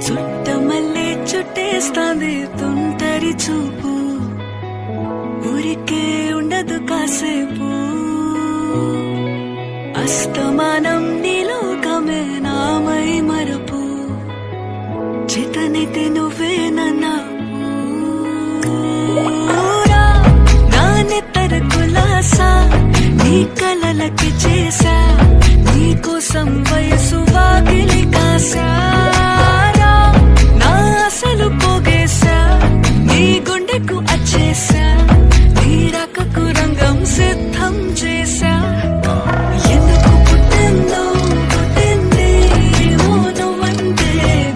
చుట్టమల్లే చుట్టేస్తాంది తుంటరి చూపు, ఊరికే ఉండదు కాసేపు. అస్తమానం నీలోకమే నామై మరపు, చేతనైతే నువ్వే నాన్నెత్తర కులాసా నీ కలలకి చేసా, నీ కోసం వయసు వాకిలి కాసా. నా అసలు పోగేశా, నీ గుండెకు అచ్చేసా, నీ రకకు రంగం సిద్ధం చేశా. ఎందుకు పుట్టిందో పుట్టింది, ఏమో నువ్వంటే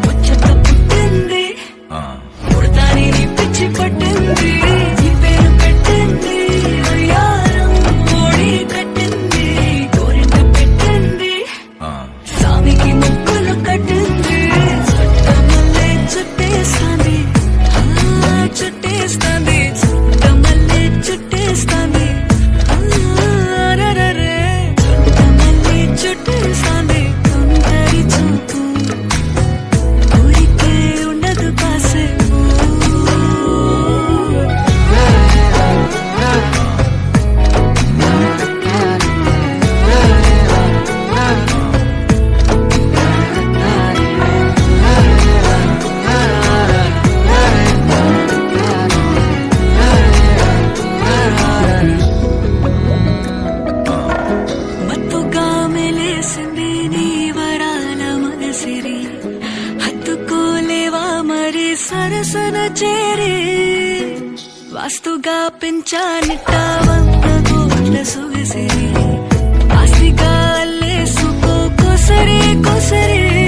ముచ్చట పుట్టింది. పుడతాని నీ పిచ్చి పట్టింది, నీ పేరు పెట్టింది వయ్యారం ఓడి కట్టింది, గోరింట పెట్టింది, స్వామికి ముక్కులు కట్టింది. చుట్టమల్లే చుట్టేస్తాంది, చుట్టేస్తాంది, చుట్టమల్లే చుట్టేస్తాంది, రరరే. చుట్టమల్లే చుట్టేస్తాంది తుంటరి చూపు, ఊరికే ఉండదు కాసేపు. మత్తుగా మెలేసింది నీ వరాల మనసిరి, హత్తుకోలేవా మరి సరసన చేరి. వాస్తుగా పెంచానిట్ట 100 కోట్ల సొగసిరి, ఆస్తిగా అల్లేసుకో కొసరి కొసరి.